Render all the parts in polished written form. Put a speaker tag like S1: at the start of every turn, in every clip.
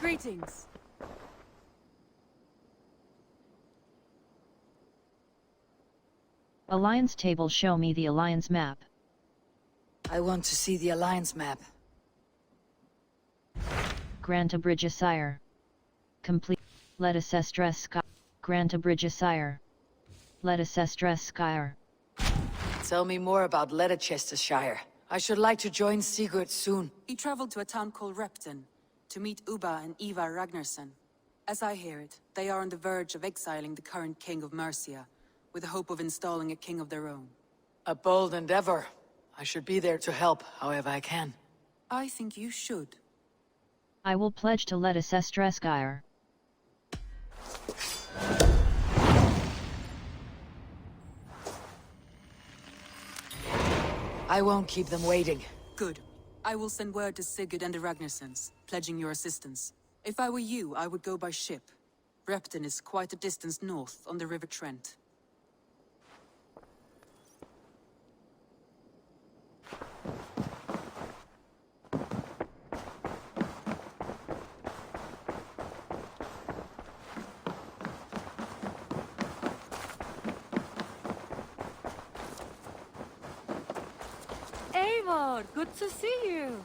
S1: Greetings.
S2: Alliance table. Show me the Alliance map.
S1: I want to see the Alliance map.
S2: Grant a bridge sire. Complete. Let us stress sky. Grant a bridge sire. Let us stress skyer.
S1: Tell me more about Leicestershire. I should like to join Sigurd soon.
S3: He traveled to a town called Repton to meet Ubba and Eivor Ragnarsson. As I hear it, they are on the verge of exiling the current king of Mercia, with the hope of installing a king of their own.
S1: A bold endeavor. I should be there to help, however I can.
S3: I think you should.
S2: I will pledge to let us stress skyer.
S1: I won't keep them waiting.
S3: Good. I will send word to Sigurd and the Ragnarssons, pledging your assistance. If I were you, I would go by ship. Repton is quite a distance north on the River Trent.
S4: Eivor, good to see you.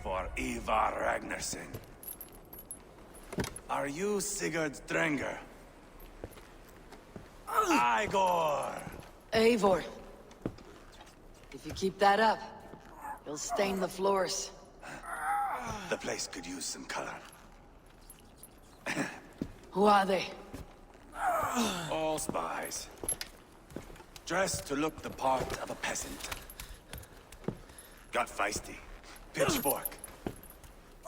S5: for Eivor Ragnarsson. Are you Difficulty-Drengr? Eivor!
S1: Eivor. If you keep that up, you'll stain the floors.
S5: The place could use some color.
S1: Who are they?
S5: All spies. Dressed to look the part of a peasant. Got feisty. Pitchfork.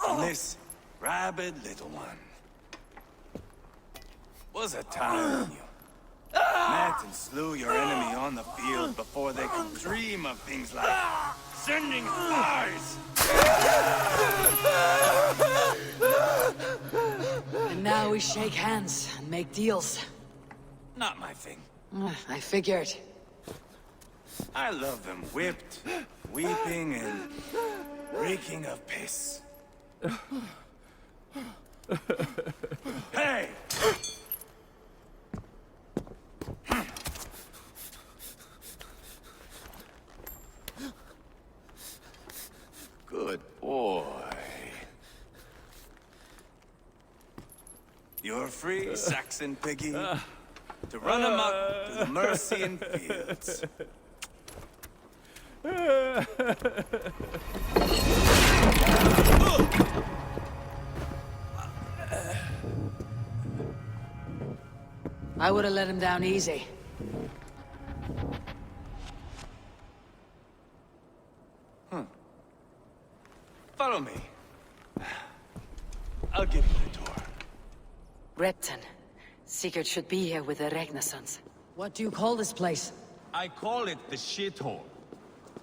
S5: And this rabid little one. Was a time when you met and slew your enemy on the field before they could dream of things like sending spies.
S1: And now we shake hands and make deals.
S5: Not my thing.
S1: I figured.
S5: I love them whipped, weeping, and reeking of piss. Hey! Good boy. You're free, Saxon piggy, to run amok through the Mercian fields.
S1: I would have let him down easy.
S5: Follow me. I'll give you the tour.
S1: Repton. Sigurd should be here with the Ragnarsons. What do you call this place?
S6: I call it the shithole.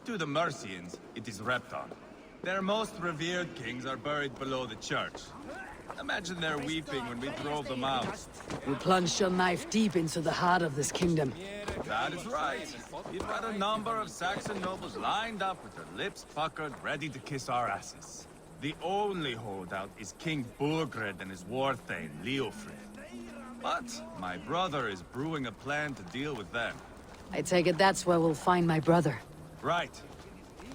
S6: To the Mercians, it is Repton. Their most revered kings are buried below the church. Imagine their weeping when we drove them out.
S1: We plunged your knife deep into the heart of this kingdom.
S6: That is right. We've got a number of Saxon nobles lined up with their lips puckered, ready to kiss our asses. The only holdout is King Burgred and his war thane, Leofrid. But my brother is brewing a plan to deal with them.
S1: I take it that's where we'll find my brother.
S6: Right.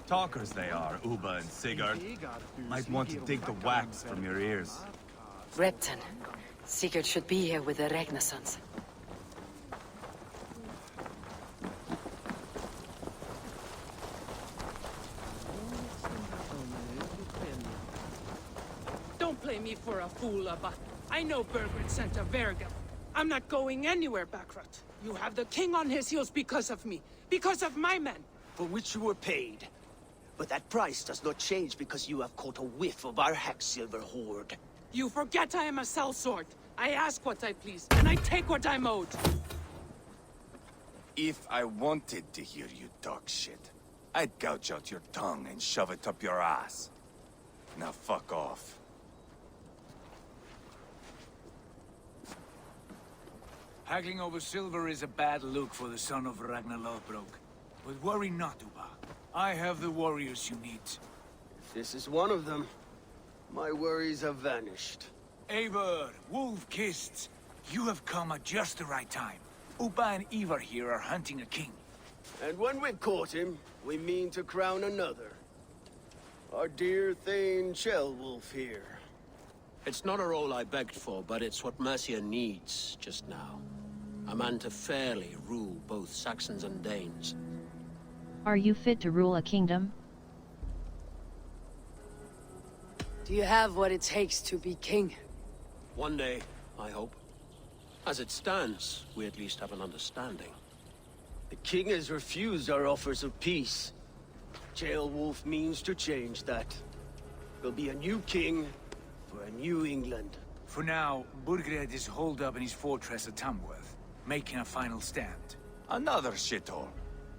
S6: Talkers they are, Uba and Sigurd. Might want to dig the wax from your ears.
S1: Repton. Sigurd should be here with the Ragnarsons.
S4: Don't play me for a fool, Abba. I know Burgred sent a Verga. I'm not going anywhere, Backrot. You have the king on his heels because of me. Because of my men.
S7: For which you were paid. But that price does not change because you have caught a whiff of our Hacksilver hoard.
S4: You forget I am a sellsword. I ask what I please, and I take what I'm owed.
S5: If I wanted to hear you talk shit, I'd gouge out your tongue and shove it up your ass. Now fuck off.
S8: Haggling over silver is a bad look for the son of Ragnar Lothbrok. But worry not, Uba. I have the warriors you need.
S7: If this is one of them, my worries have vanished.
S8: Eivor, wolf-kissed, you have come at just the right time. Uba and Eivor here are hunting a king.
S7: And when we've caught him, we mean to crown another. Our dear Thane Ceolwulf here.
S9: It's not a role I begged for, but it's what Mercia needs just now. A man to fairly rule both Saxons and Danes.
S2: Are you fit to rule a kingdom?
S1: Do you have what it takes to be king?
S9: One day, I hope. As it stands, we at least have an understanding.
S7: The king has refused our offers of peace. Ceolwulf means to change that. There'll be a new king for a new England.
S8: For now, Burgred is holed up in his fortress at Tamworth, making a final stand.
S5: Another shithole.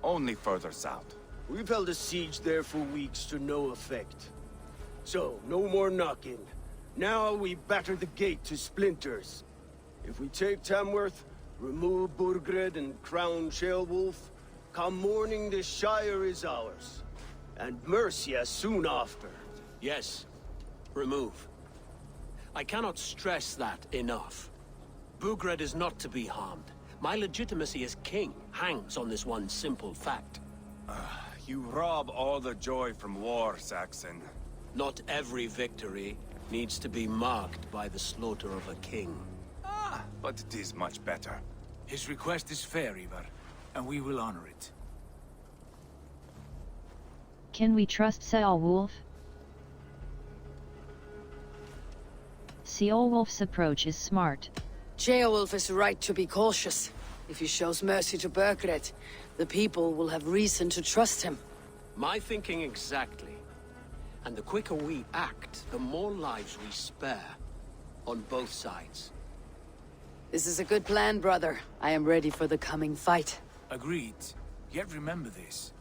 S5: Only further south.
S7: We've held a siege there for weeks to no effect. So, no more knocking. Now we batter the gate to splinters. If we take Tamworth, remove Burgred and crown Ceolwulf, come morning this shire is ours. And Mercia soon after.
S9: Yes, remove. I cannot stress that enough. Burgred is not to be harmed. My legitimacy as king hangs on this one simple fact.
S5: You rob all the joy from war, Saxon.
S9: Not every victory needs to be marked by the slaughter of a king.
S5: Ah, but it is much better.
S8: His request is fair, Eivor, and we will honor it.
S2: Can we trust Ceolwulf? Ceolwulf's approach is smart.
S1: Ceolwulf is right to be cautious. If he shows mercy to Burgred, the people will have reason to trust him.
S9: My thinking exactly. And the quicker we act, the more lives we spare. On both sides.
S1: This is a good plan, brother. I am ready for the coming fight.
S8: Agreed. Yet remember this.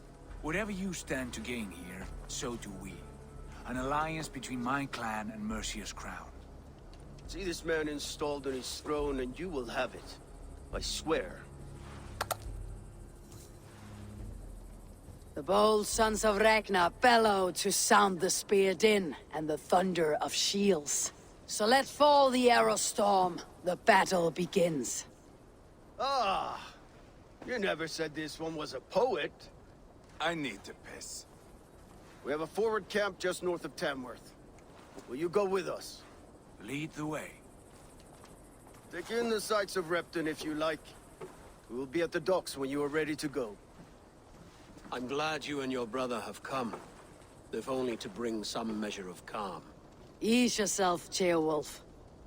S8: Whatever you stand to gain here, so do we. An alliance between my clan and Mercia's crown.
S7: See this man installed on his throne and you will have it. I swear.
S1: The bold sons of Ragnar bellow to sound the spear din and the thunder of shields. So let fall the arrow storm. The battle begins.
S7: Ah! You never said this one was a poet.
S5: I need to piss.
S7: We have a forward camp just north of Tamworth. Will you go with us?
S8: Lead the way.
S7: Take in the sights of Repton if you like. We will be at the docks when you are ready to go.
S9: I'm glad you and your brother have come. If only to bring some measure of calm.
S1: Ease yourself, Ceolwulf.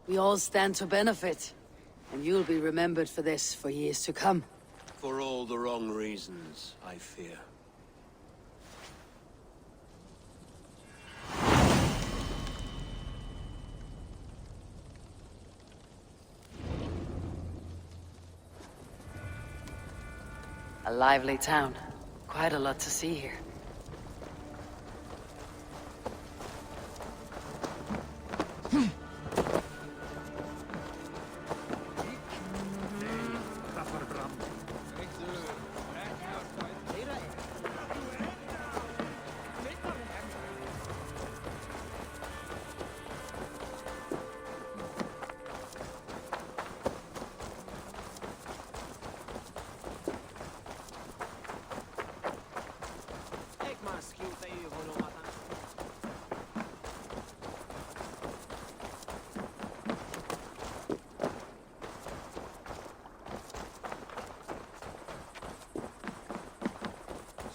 S1: We all stand to benefit. And you'll be remembered for this for years to come.
S9: For all the wrong reasons, I fear.
S1: A lively town. Quite a lot to see here.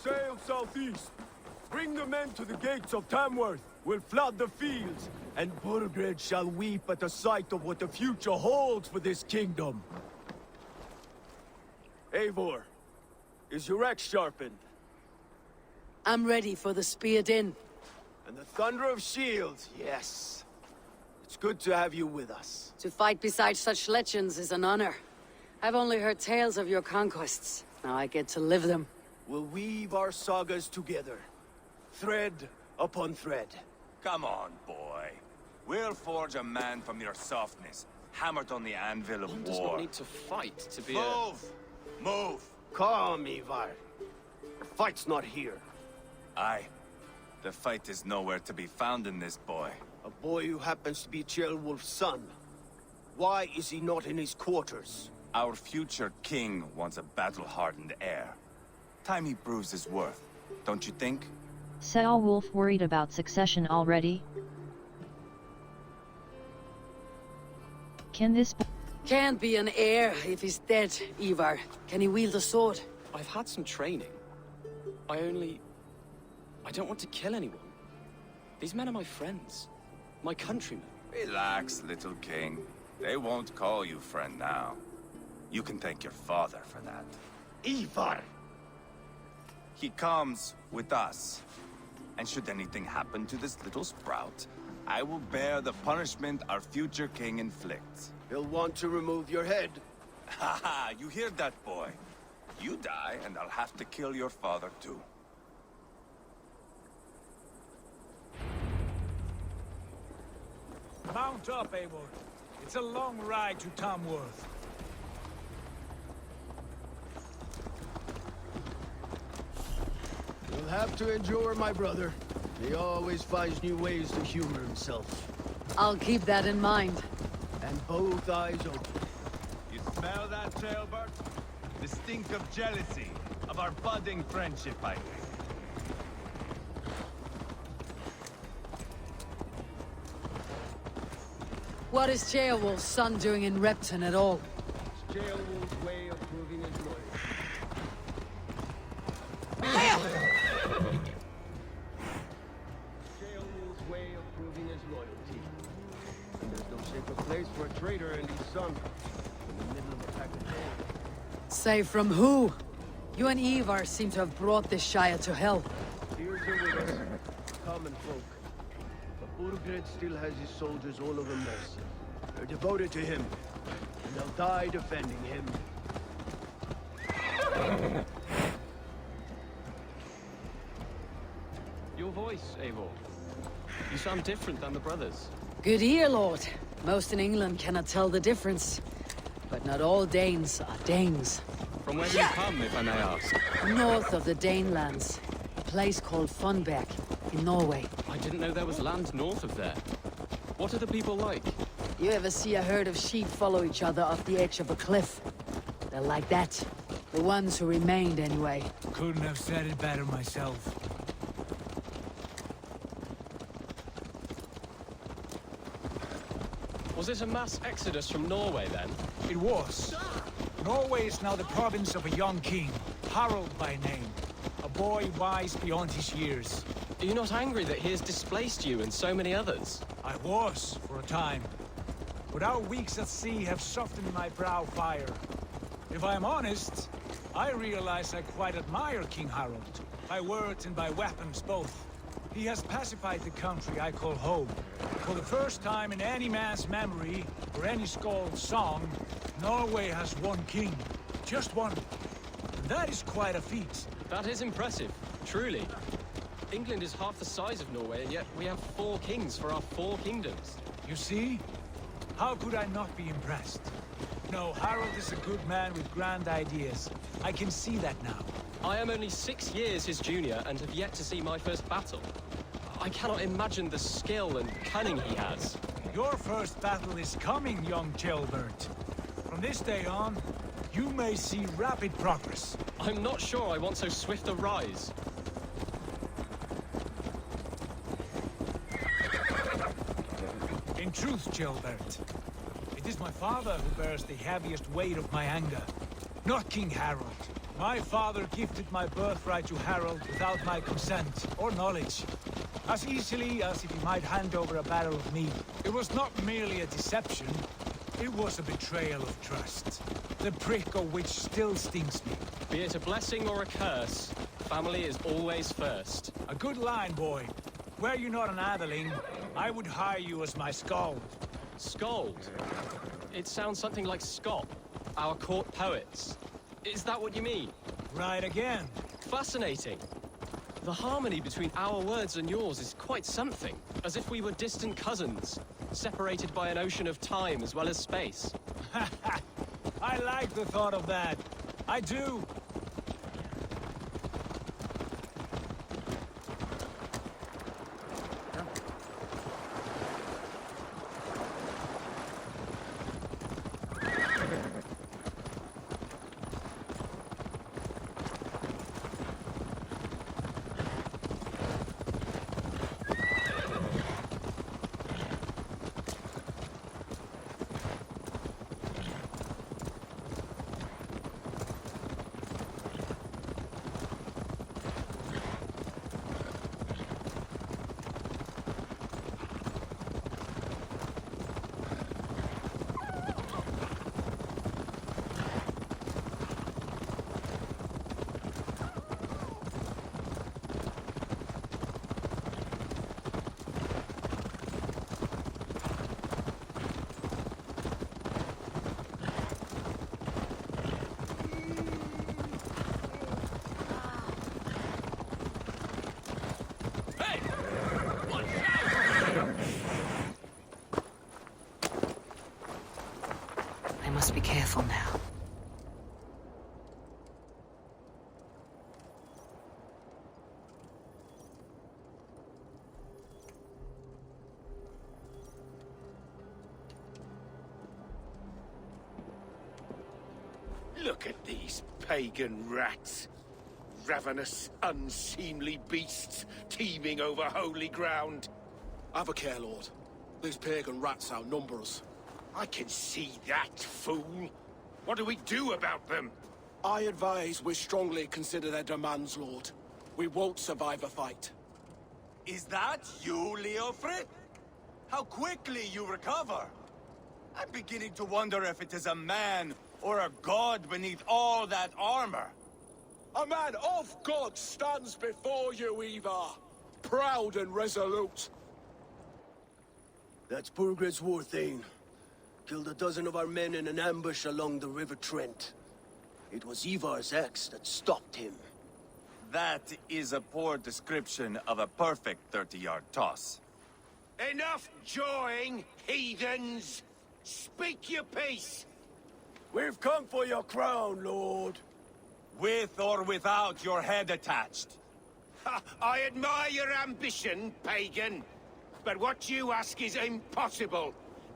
S7: Sail southeast. Bring the men to the gates of Tamworth. We'll flood the fields, and Burgred shall weep at the sight of what the future holds for this kingdom. Eivor, is your axe sharpened?
S1: I'm ready for the spear din.
S7: And the thunder of shields, yes. It's good to have you with us.
S1: To fight beside such legends is an honor. I've only heard tales of your conquests. Now I get to live them.
S7: We'll weave our sagas together. Thread upon thread.
S5: Come on, boy. We'll forge a man from your softness, hammered on the anvil of war.
S10: One does not need to fight to be
S5: Move! Move!
S7: Calm, Eivor. The fight's not here.
S5: Aye. The fight is nowhere to be found in this boy.
S7: A boy who happens to be Ceolwulf's son. Why is he not in his quarters?
S5: Our future king wants a battle-hardened heir. Time he proves his worth, don't you think?
S2: Ceolwulf worried about succession already? Can this be?
S1: Can't be an heir if he's dead, Eivor. Can he wield a sword?
S10: I've had some training. I don't want to kill anyone. These men are my friends. My countrymen.
S5: Relax, little king. They won't call you friend now. You can thank your father for that.
S7: Eivor!
S5: He comes with us. And should anything happen to this little sprout, I will bear the punishment our future king inflicts.
S7: He'll want to remove your head.
S5: Haha, you hear that, boy? You die, and I'll have to kill your father, too.
S8: Mount up, Eivor. It's a long ride to Tamworth.
S7: You'll have to endure, my brother. He always finds new ways to humor himself.
S1: I'll keep that in mind.
S7: And both eyes open.
S6: You smell that, Trailbird? The stink of jealousy, of our budding friendship, I think.
S1: What is Ceolwulf's son doing in Repton at all?
S7: It's Ceolwulf's way of proving his loyalty. Ceolwulf's way of proving his loyalty. And there's no safer place for a traitor and his son in the middle of a pack of wolves.
S1: Save from who? You and Eivor seem to have brought this Shire to hell.
S7: Here's are with us, common folk. But Burgred still has his soldiers all over Mercia. They're devoted to him, and they'll die defending him.
S10: Your voice, Eivor. You sound different than the brothers.
S1: Good ear, Lord. Most in England cannot tell the difference. But not all Danes are Danes.
S10: From where do you come, if I may ask?
S1: North of the Danelands. A place called Funberg, in Norway.
S10: I didn't know there was land north of there. What are the people like?
S1: You ever see a herd of sheep follow each other off the edge of a cliff? They're like that. The ones who remained, anyway.
S8: Couldn't have said it better myself.
S10: Was it a mass exodus from Norway, then?
S8: It was. Norway is now the province of a young king, Harald by name. A boy wise beyond his years.
S10: Are you not angry that he has displaced you and so many others?
S8: I was, for a time. But our weeks at sea have softened my brow fire. If I am honest, I realize I quite admire King Harald. By words and by weapons both. He has pacified the country I call home. For the first time in any man's memory, or any skald's song, Norway has one king. Just one. And that is quite a feat.
S10: That is impressive, truly. England is half the size of Norway, and yet we have 4 kings for our 4 kingdoms.
S8: You see? How could I not be impressed? No, Harald is a good man with grand ideas. I can see that now.
S10: I am only 6 years his junior and have yet to see my first battle. I cannot imagine the skill and cunning he has.
S8: Your first battle is coming, young Ceolbert. From this day on, you may see rapid progress.
S10: I'm not sure I want so swift a rise.
S8: In truth, Ceolbert, it is my father who bears the heaviest weight of my anger, not King Harald. My father gifted my birthright to Harald without my consent or knowledge. As easily as if he might hand over a barrel of meat. It was not merely a deception, it was a betrayal of trust. The prick of which still stings me.
S10: Be it a blessing or a curse, family is always first.
S8: A good line, boy. Were you not an atheling, I would hire you as my skald.
S10: Skald? It sounds something like Scott, our court poets. Is that what you mean?
S8: Right again.
S10: Fascinating. The harmony between our words and yours is quite something. As if we were distant cousins, separated by an ocean of time as well as space.
S8: I like the thought of that. I do.
S1: I must be careful now.
S11: Look at these pagan rats. Ravenous, unseemly beasts teeming over holy ground.
S12: Have a care, Lord.
S11: These pagan rats outnumber us.
S7: I can see that, fool. What do we do about them?
S11: I advise we strongly consider their demands, Lord. We won't survive a fight.
S5: Is that you, Leofrid? How quickly you recover! I'm beginning to wonder if it is a man or a god beneath all that armor.
S11: A man of God stands before you, Eivor. Proud and resolute.
S7: That's Burgred's war thane. Killed a dozen of our men in an ambush along the River Trent. It was Eivor's axe that stopped him.
S5: That is a poor description of a perfect 30-yard toss.
S7: Enough jawing, heathens! Speak your piece! We've come for your crown, Lord.
S5: With or without your head attached.
S7: Ha, I admire your ambition, pagan. But what you ask is impossible.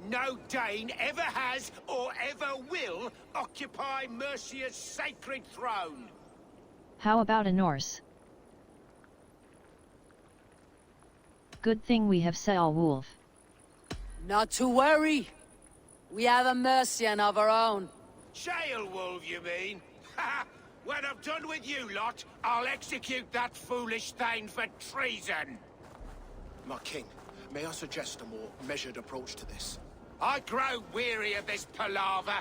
S7: No Dane ever has or ever will occupy Mercia's sacred throne.
S2: How about a Norse? Good thing we have Ceolwulf.
S1: Not to worry. We have a Mercian of our own.
S7: Ceolwulf, you mean? Ha! When I'm done with you lot, I'll execute that foolish thing for treason.
S11: My king, may I suggest a more measured approach to this?
S7: I grow weary of this palaver.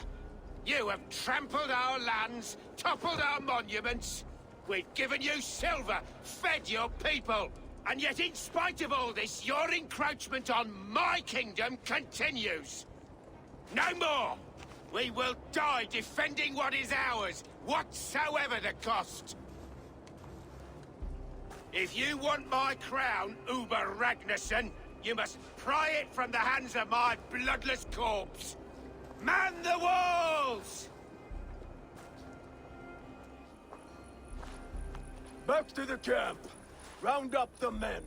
S7: You have trampled our lands, toppled our monuments. We've given you silver, fed your people. And yet in spite of all this, your encroachment on my kingdom continues. No more! We will die defending what is ours, whatsoever the cost. If you want my crown, Uber Ragnarsson, you must pry it from the hands of my bloodless corpse. Man the walls! Back to the camp. Round up the men.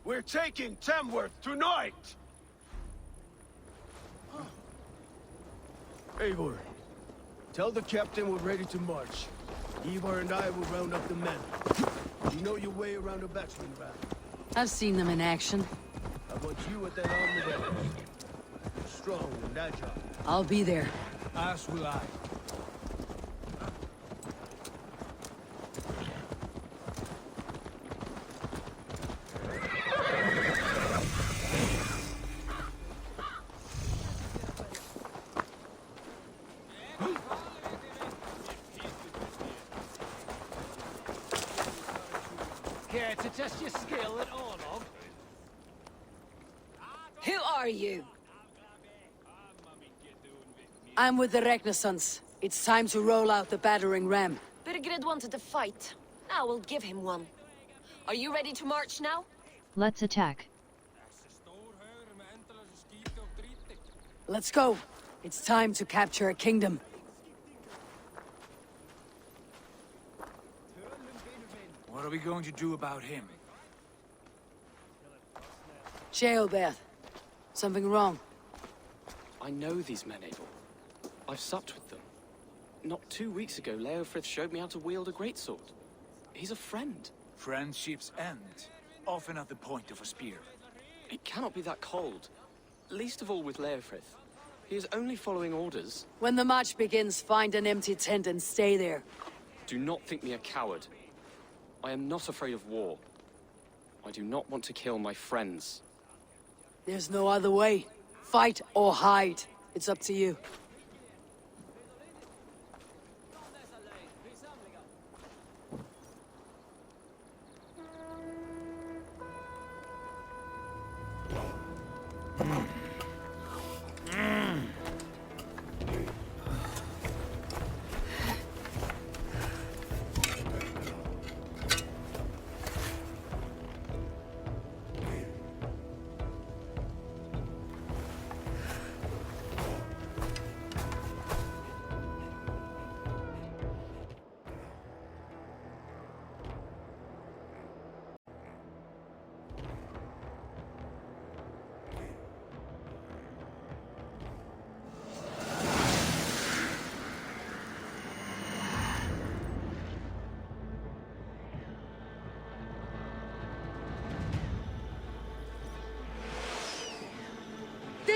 S7: We're taking Tamworth tonight! Eivor, tell the captain we're ready to march. Eivor and I will round up the men. You know your way around a battering ram.
S1: I've seen them in action.
S7: I want you at that armored edge. Strong and agile.
S1: I'll be there.
S8: As will I.
S4: Care to test your skill at Orlog?
S1: Who are you? I'm with the Ragnarsons. It's time to roll out the battering ram.
S12: Burgred wanted to fight. Now we'll give him one. Are you ready to march now?
S2: Let's attack.
S1: Let's go. It's time to capture a kingdom.
S8: What are we going to do about him?
S1: Jailbeth. Something wrong.
S10: I know these men, Eivor. I've supped with them. Not 2 weeks ago, Leofrith showed me how to wield a greatsword. He's a friend.
S8: Friendships end, often at the point of a spear.
S10: It cannot be that cold. Least of all with Leofrith. He is only following orders.
S1: When the march begins, find an empty tent and stay there.
S10: Do not think me a coward. I am not afraid of war. I do not want to kill my friends.
S1: There's no other way. Fight or hide. It's up to you.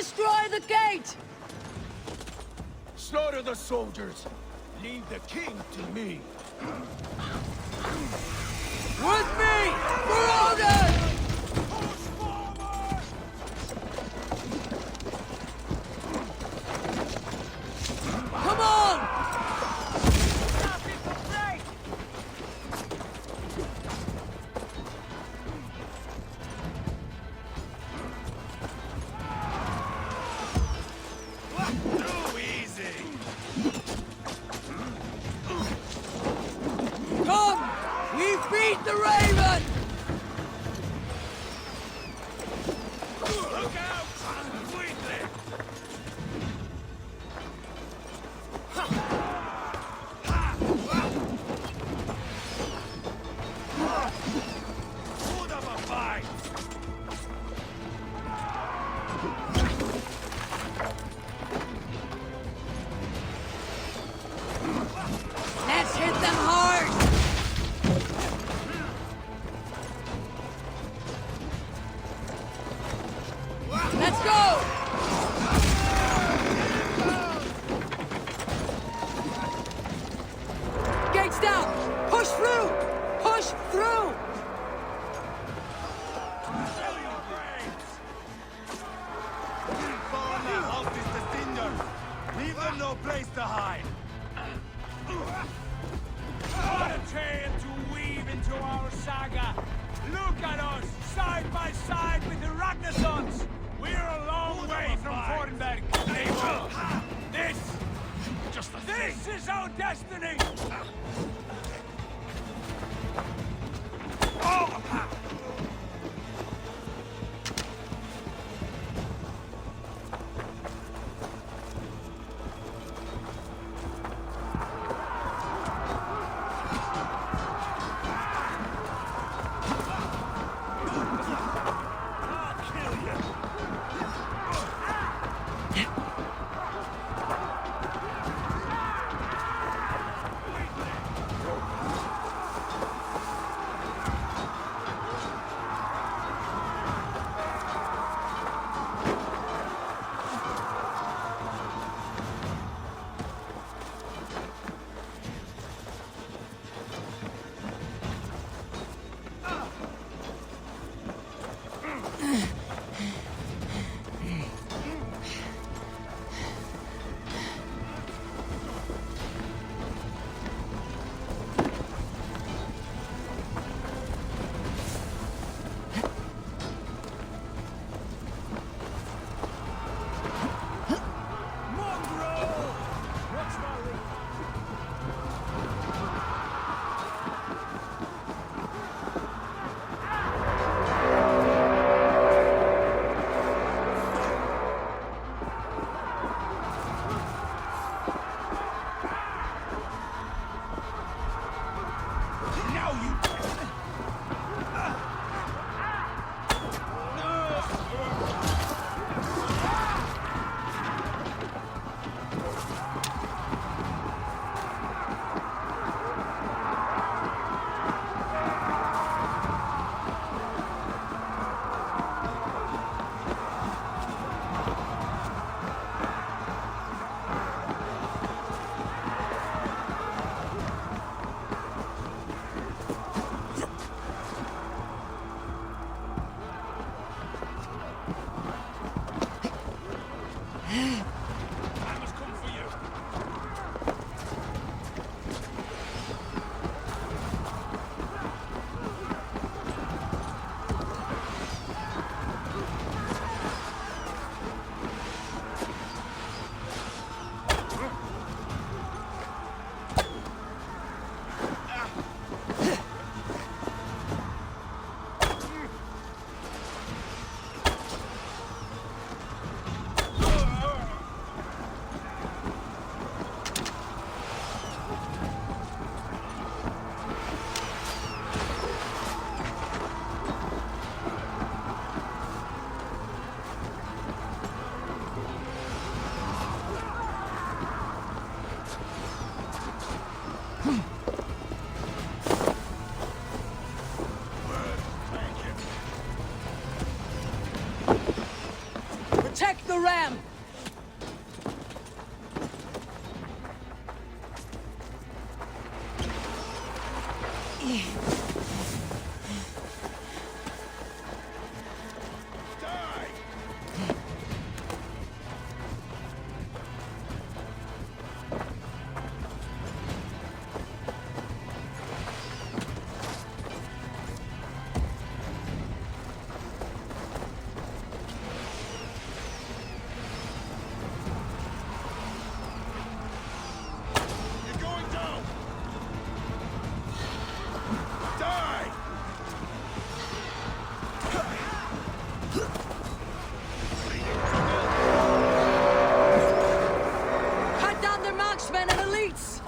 S1: destroy the gate!
S7: Slaughter the soldiers! Leave the king to me!
S1: With me! For Odin! Come on!
S5: Too easy!
S1: Come! We beat the Raven!
S5: Look out! Quickly! Put up a fight!
S1: Let's hit them hard!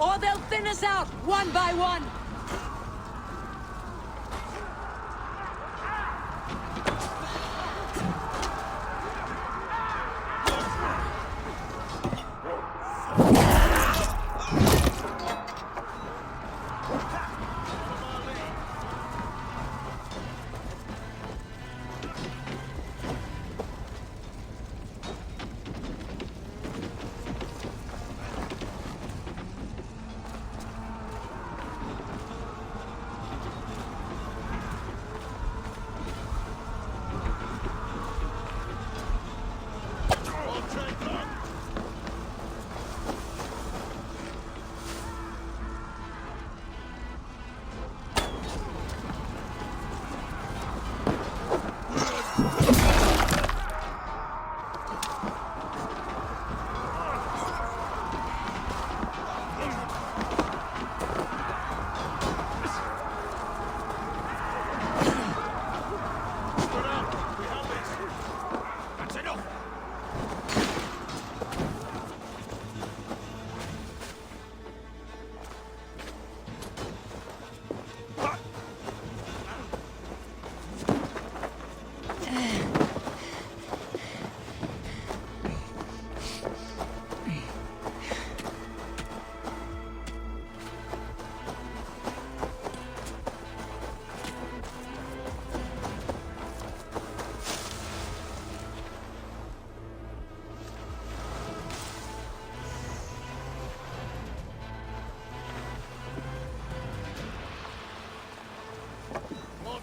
S1: Or they'll thin us out, one by one!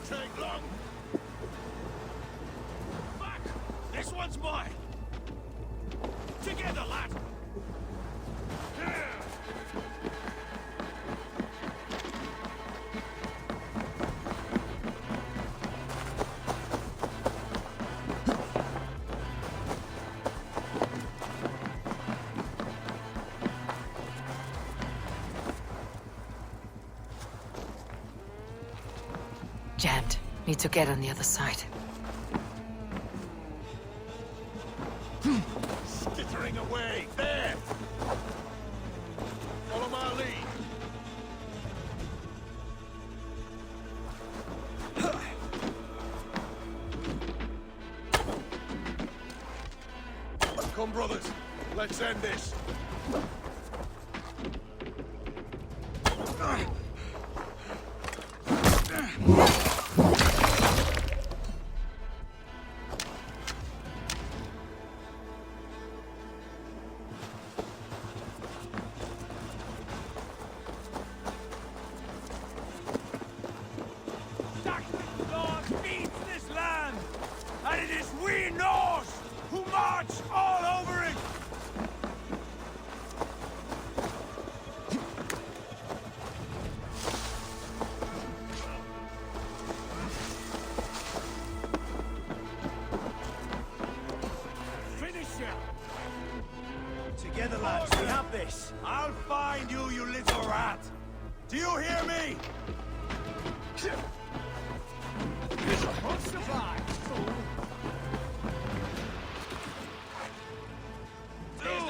S5: Take long. Fuck! This one's mine. Together, lad.
S1: Jammed. Need to get on the other side.
S5: Skittering away. There! Follow my lead. Come, brothers. Let's end this.
S7: Together, lads, we have this.
S5: I'll find you, you little rat! Do you hear me? Too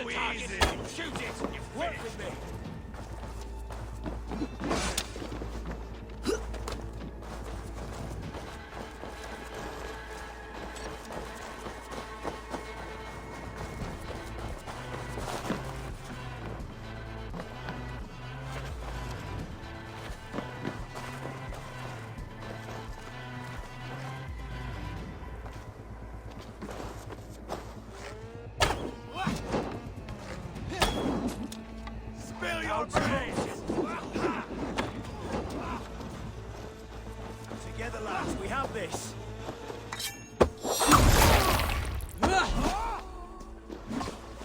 S5: easy! Shoot it! You work with me!
S7: together, lads. We have this.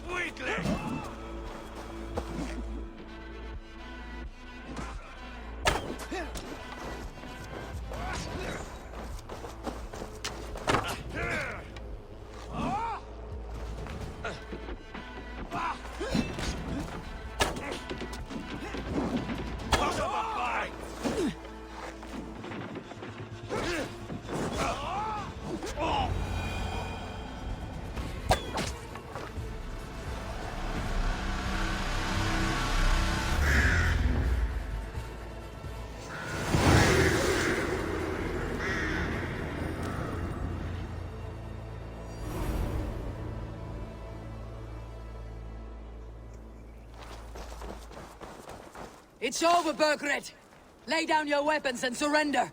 S5: Weakling!
S1: It's over, Burgred! Lay down your weapons and surrender!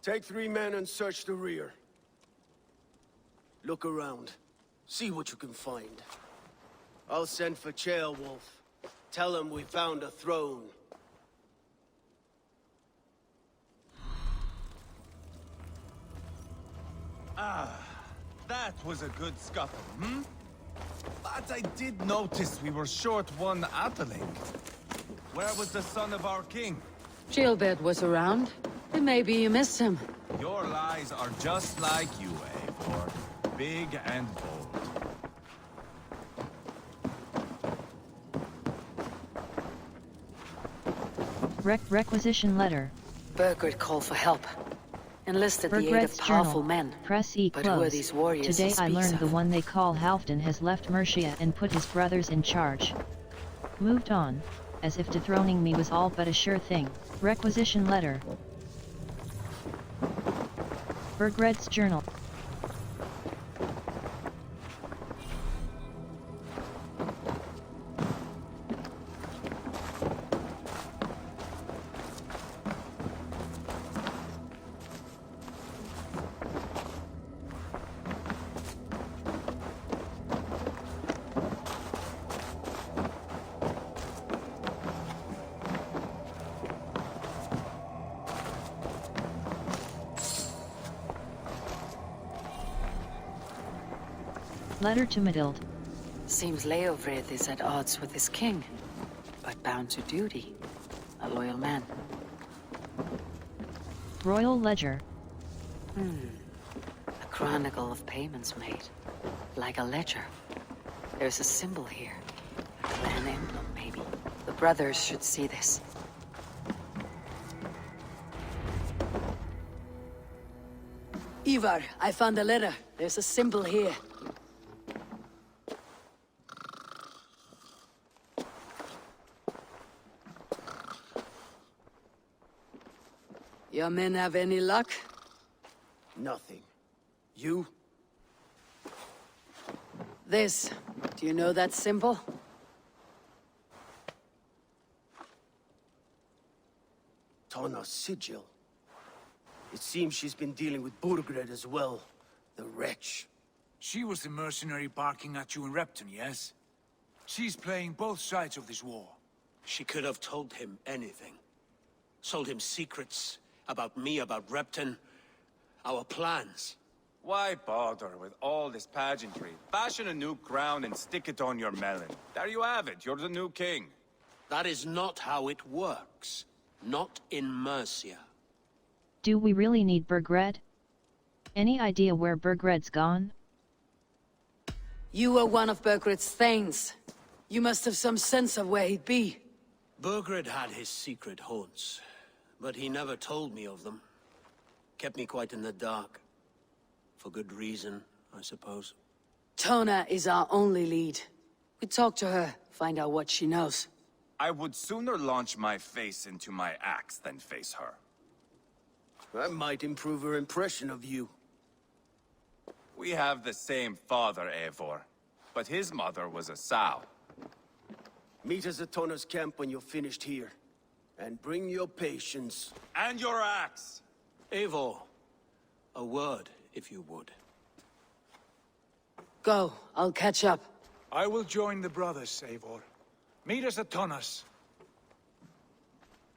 S7: Take 3 men and search the rear. Look around. See what you can find. I'll send for Ceolwulf. Tell him we found a throne.
S6: Ah, that was a good scuffle, hmm? But I did notice we were short one Atheling. Where was the son of our king?
S1: Gilbert was around. Maybe you missed him.
S6: Your lies are just like you, Eivor. Big and bold.
S2: Requisition letter.
S1: Burgred called for help. Enlisted the aid of
S2: Burgred's
S1: powerful
S2: journal.
S1: men.
S2: Press E
S1: But who are
S2: close.
S1: these warriors he
S2: Today I
S1: speaks
S2: learned
S1: of?
S2: the one they call Halfdan has left Mercia and put his brothers in charge. Moved on, as if dethroning me was all but a sure thing. Requisition letter. Burgred's journal. Letter to Medild.
S1: Seems Leofrid is at odds with his king, but bound to duty. A loyal man.
S2: Royal Ledger.
S1: A chronicle of payments made. Like a ledger. There's a symbol here. A clan emblem, maybe. The brothers should see this. Eivor, I found a letter. There's a symbol here. Your men have any luck?
S7: Nothing. You?
S1: This. Do you know that symbol?
S7: Tana's sigil. It seems she's been dealing with Burgred as well. The wretch.
S8: She was the mercenary barking at you in Repton, yes? She's playing both sides of this war.
S9: She could have told him anything. Sold him secrets about me, about Repton, our plans.
S6: Why bother with all this pageantry? Fashion a new crown and stick it on your melon. There you have it, you're the new king.
S9: That is not how it works. Not in Mercia.
S2: Do we really need Burgred? Any idea where Burgred's gone?
S1: You were one of Burgred's thanes. You must have some sense of where he'd be.
S9: Burgred had his secret haunts, but he never told me of them. Kept me quite in the dark. For good reason, I suppose.
S1: Tona is our only lead. We talk to her, find out what she knows.
S6: I would sooner launch my face into my axe than face her.
S7: That might improve her impression of you.
S6: We have the same father, Eivor, but his mother was a sow.
S7: Meet us at Tana's camp when you're finished here. And bring your patience.
S6: And your axe!
S9: Eivor, a word, if you would.
S1: Go, I'll catch up.
S8: I will join the brothers, Eivor. Meet us at Tana's.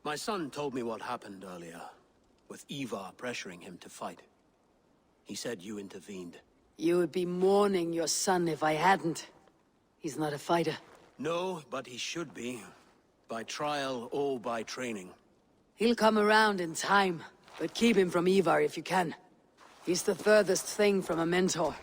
S9: My son told me what happened earlier, with Eivor pressuring him to fight. He said you intervened.
S1: You would be mourning your son if I hadn't. He's not a fighter.
S9: No, but he should be. By trial or by training.
S1: He'll come around in time, but keep him from Eivor if you can. He's the furthest thing from a mentor.